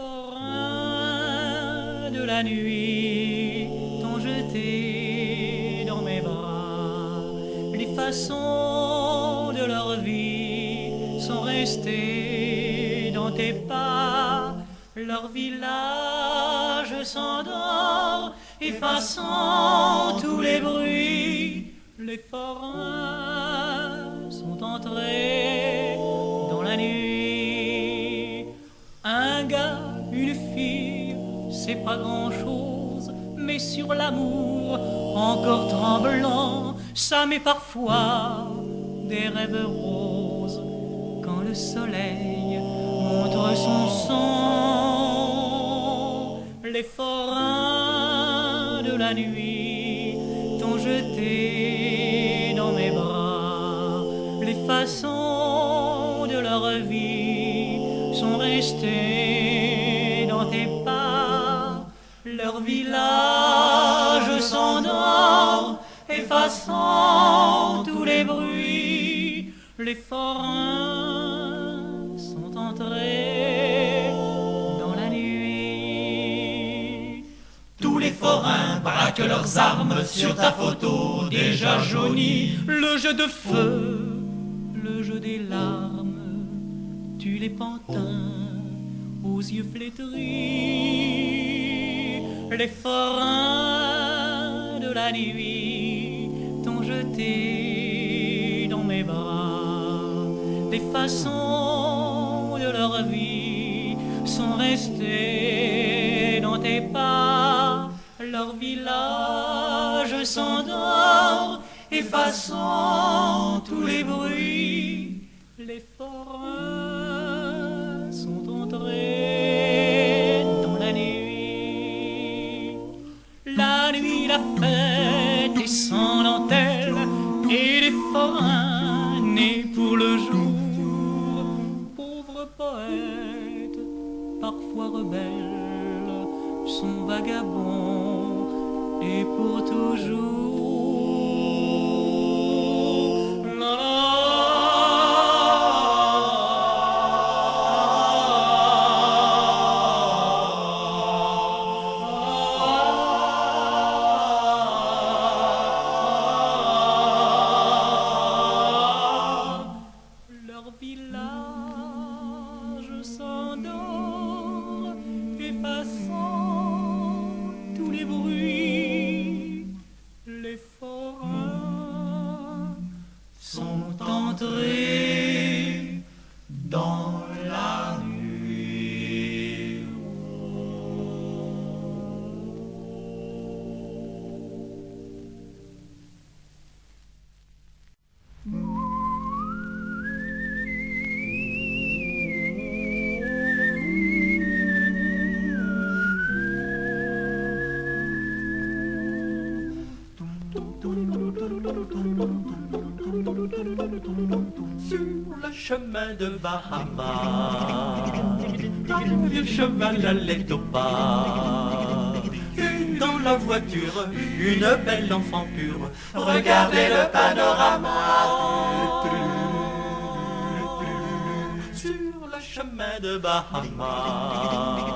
forains de la nuit t'ont jeté dans mes bras. Les façons de leur vie sont restées dans tes pas. Leur village s'endort, effaçant tous les bruits. Les forains sont entrés dans la nuit. Un gars, une fille, c'est pas grand-chose, mais sur l'amour, encore tremblant, ça met parfois des rêves roses. Quand le soleil montre son sang, les forains de la nuit t'ont jeté dans mes bras. Les façons de leur vie sont restées dans tes pas. Leur village s'endort, effaçant tous les bruits. Les forains sont entrés dans la nuit. Tous les forains braquent leurs armes sur ta photo déjà jaunie. Le jeu de feu, le jeu des larmes, tue les pantins aux yeux flétris. Les forains de la nuit t'ont jeté dans mes bras. Les façons de leur vie sont restées dans tes pas. Leur village s'endort, effaçant tous les bruits. Les forains sont entrés dans la nuit. La nuit, la fête est sans dentelle, et les forains nés pour le jour. Pauvres poètes, parfois rebelles, sont vagabonds et pour toujours. Leur village s'endort, effaçant tous les bruits. Les forains sont entrés dans la nuit. Sur le chemin de Bahama, un vieux cheval allait au pas. Et dans la voiture, une belle enfant pure regardait le panorama. Sur le chemin de Bahama,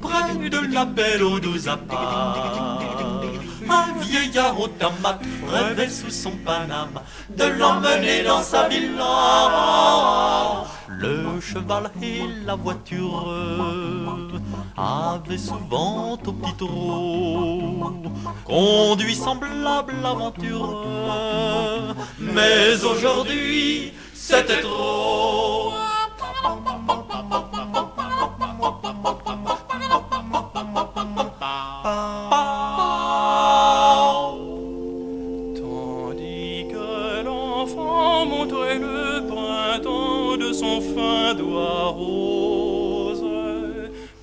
près de la belle eau d'Ouzapa, un vieillard automate rêvait sous son paname de l'emmener dans sa villa. Le cheval et la voiture avaient souvent au petit trot conduit semblable aventure, mais aujourd'hui c'était trop. Tandis que l'enfant montrait le printemps de son fin doigt rose,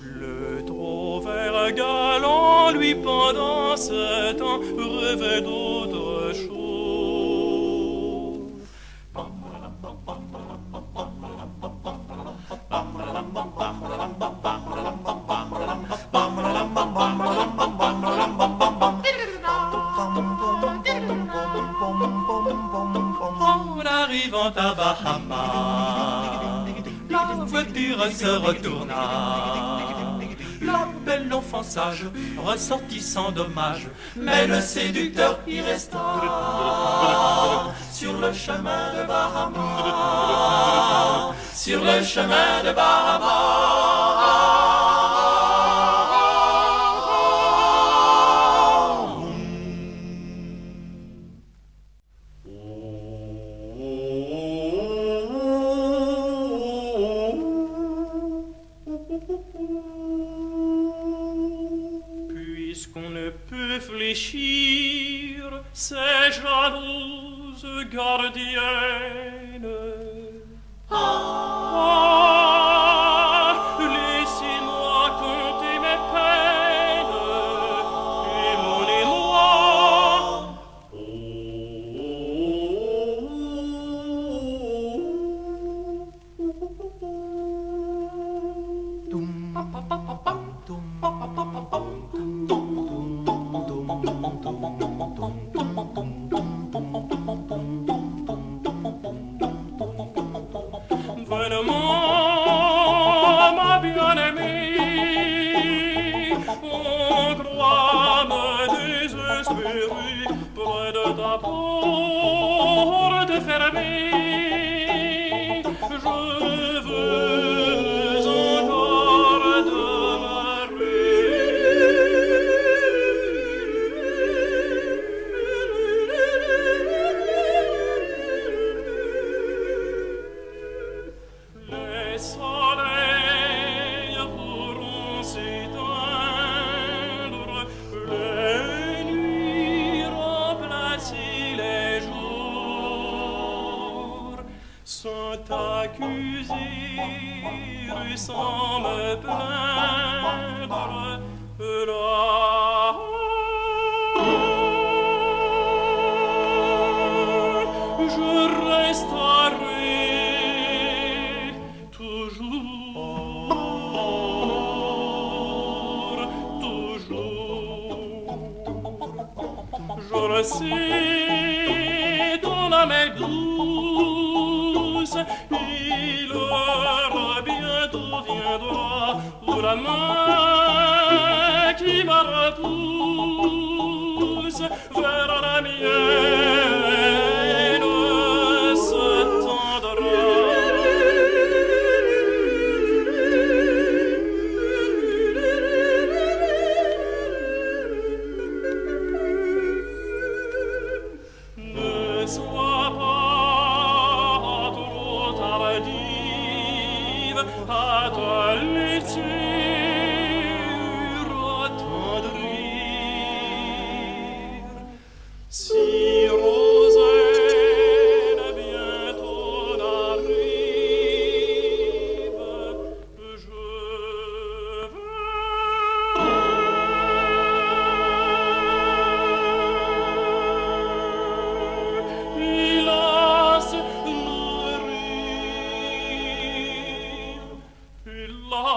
le trop vert galant, lui, pendant ce temps, rêvait d'autre chose. En arrivant à Bahama, la voiture se retourna l'enfant sage ressortit sans dommage, mais le séducteur y resta sur le chemin de Bahama, sur le chemin de Bahama. Puisqu'on ne peut fléchir ces jalouses gardiennes, laissez-moi compter mes peines et mon émoi. Vraiment, ma bien-aimée, on croit me désespérer près de ta porte fermée. Je veux encore les soleils pourront s'éteindre, les nuits remplacer les jours, sans t'accuser sans me plaindre. Je resterai toujours. Je le sais, ton âme est douce, il heure bientôt viendra où la main qui me repousse vers la mienne se tendra. Ne sois pas trop tardive à te laisser retendrir. Si Rosaine bientôt n'arrive, je veux, hélas, mourir, hélas,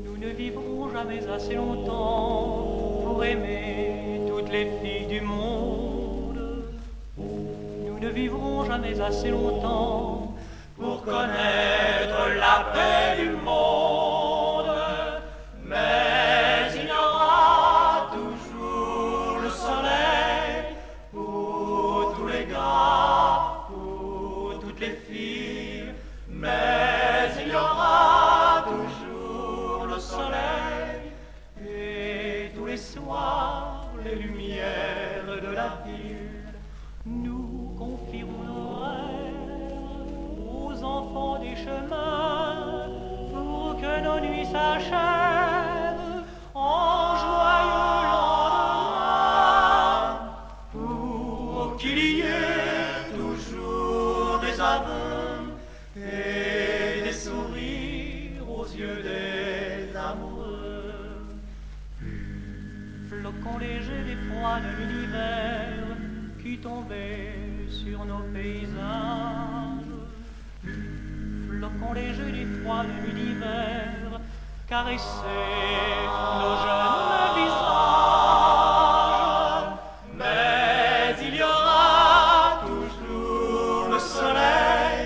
Nous ne vivrons jamais assez longtemps pour aimer toutes les filles du monde. Nous ne vivrons jamais assez longtemps pour connaître la paix du monde. Mais il y aura toujours le soleil pour tous les gars, pour toutes les filles. Mais il y aura toujours le soleil et tous les soirs les lumières de la ville. Nous confierons nos rêves aux enfants des chemins pour que nos nuits s'achèvent en joyeux lendemain, pour qu'il y ait toujours des aveux et des sourires aux yeux des amoureux. Flocons légers des froids de l'univers qui tombaient sur nos paysages. Flocons légers des froids de l'univers caressaient nos jeunes visages. Mais il y aura toujours le soleil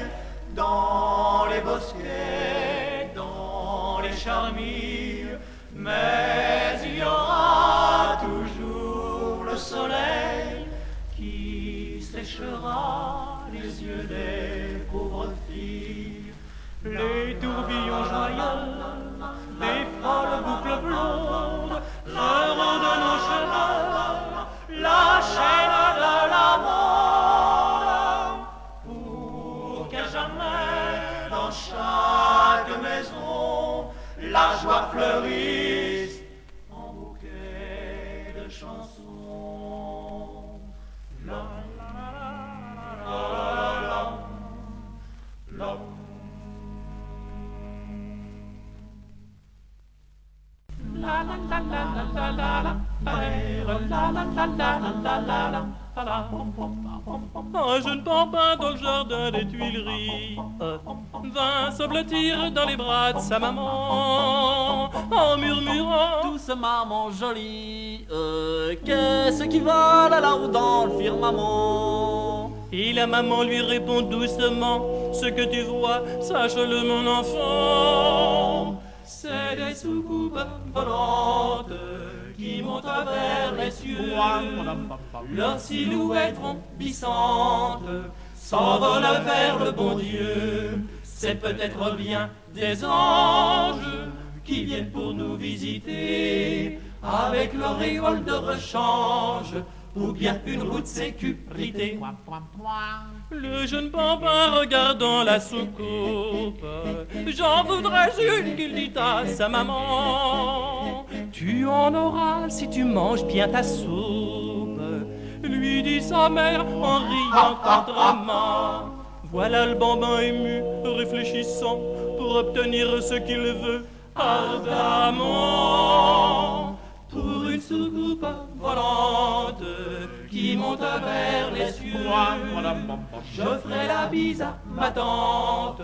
dans les bosquets, dans les charmilles. Mais il y aura toujours le soleil qui séchera les yeux des pauvres filles. Les tourbillons joyeux, des folles boucles blondes, feront de nos cheveux la chaîne de l'amour. Pour qu'à jamais, dans chaque maison, la joie fleurisse en bouquet de chansons. La, la, la, la, la, la. Un jeune bambin dans le jardin des Tuileries vint se blottir dans les bras de sa maman en murmurant doucement mon joli, qu'est-ce qui vole là-haut dans le firmament? Et la maman lui répond doucement: ce que tu vois, sache-le mon enfant, c'est des soucoupes volantes qui montent vers les cieux. Leurs silhouettes rompissantes s'envolent vers le bon Dieu. C'est peut-être bien des anges qui viennent pour nous visiter avec l'auréole de rechange ou bien une roue de sécurité. Le jeune bambin regardant la soucoupe, j'en voudrais une, qu'il dit à sa maman. Tu en auras si tu manges bien ta soupe, lui dit sa mère en riant tendrement. Voilà le bambin ému, réfléchissant pour obtenir ce qu'il veut ardemment. Pour une soucoupe volante qui monte vers les cieux, je ferai la bise à ma tante,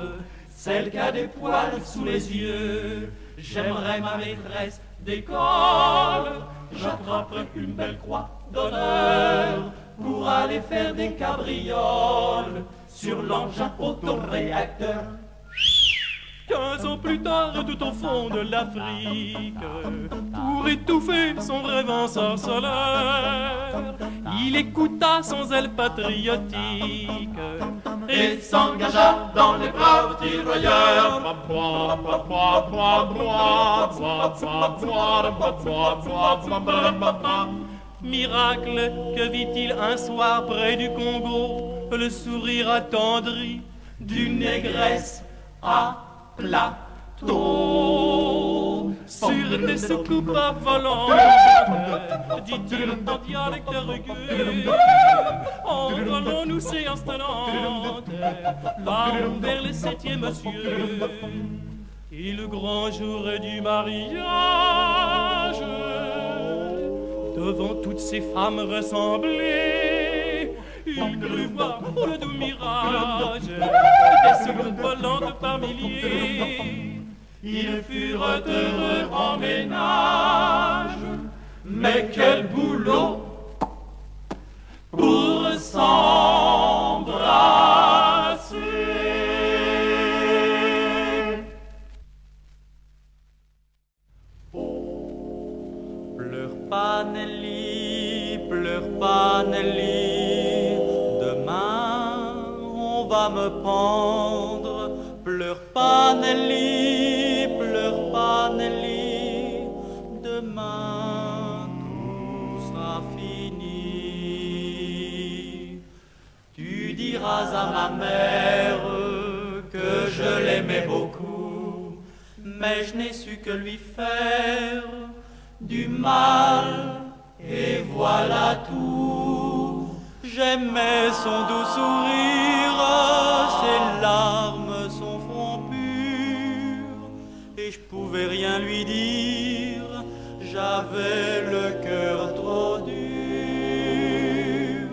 celle qui a des poils sous les yeux. J'aimerais ma maîtresse d'école, j'attraperai une belle croix d'honneur pour aller faire des cabrioles sur l'engin autoréacteur. 15 ans plus tard tout au fond de l'Afrique, pour étouffer son rêve ensorceleur. Il écouta son zèle patriotique et s'engagea dans les braves tirailleurs. Miracle, que vit-il un soir près du Congo? Le sourire attendri d'une négresse à plateau. Sur des soucoupes volantes, dit-il en dialecte rugueux, envolons nous séances tenantes, là vers le 7e cieux. Et le grand jour du mariage, devant toutes ces femmes ressemblées, il crut voir le doux mirage des soucoupes volantes par milliers. Ils furent heureux en ménage, mais quel boulot pour s'embrasser. Pleure pas Nelly, pleure pas Nelly, demain on va me pendre. Pleure pas Nelly, pleure pas Nelly, demain tout sera fini. Tu diras à ma mère que je l'aimais beaucoup, mais je n'ai su que lui faire du mal, et voilà tout. J'aimais son doux sourire, ses larmes, son front pur, et je pouvais rien lui dire, j'avais le cœur trop dur.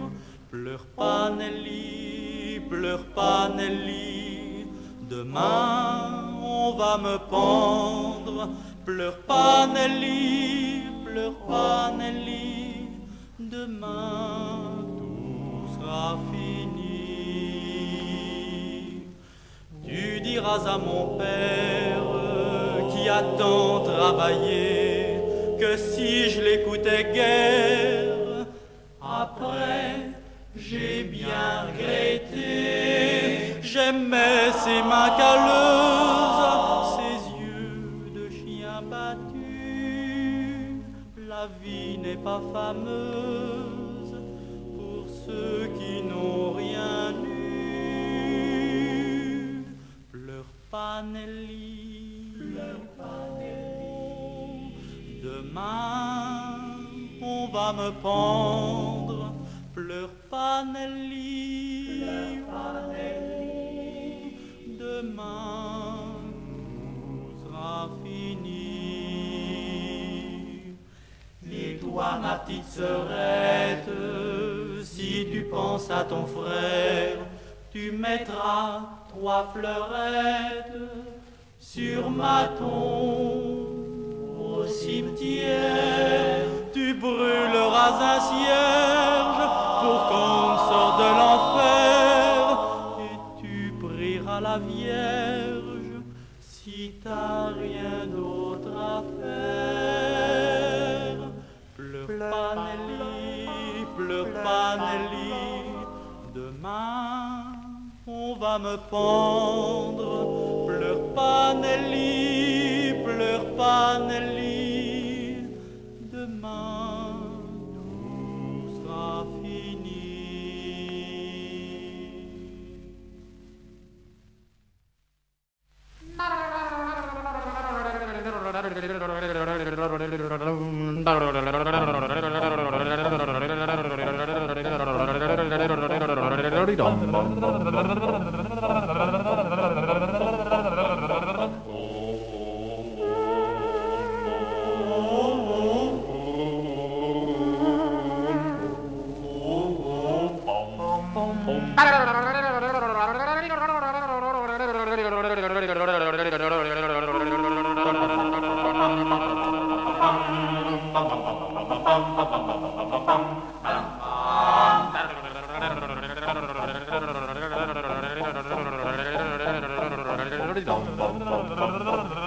Pleure pas Nelly, pleure pas Nelly, demain on va me pendre. Pleure pas Nelly, pleure pas Nelly, demain tout sera fini. Tu diras à mon père qui a tant travaillé que si je l'écoutais guère, après j'ai bien regretté. J'aimais ses mains calleuses, ses yeux de chien battu. La vie n'est pas fameuse pour ceux qui n'ont rien eu. Pleure pas Nelly, pleure pas Nelly, demain on va me pendre. Pleure pas Nelly, pleure pas Nelly, demain tout sera fini. Et toi, ma petite sœurette, si tu penses à ton frère, tu mettras 3 fleurettes sur ma tombe au cimetière. Tu brûleras un cierge pour qu'on sorte de l'enfer, et tu prieras la Vierge si t'as rien d'autre à faire. Pleure pas Nelly, pleure pas Nelly, demain on va me pendre. Pleure pas Nelly, pleure pas Nelly, demain tout sera fini. dum bum bum bum bum.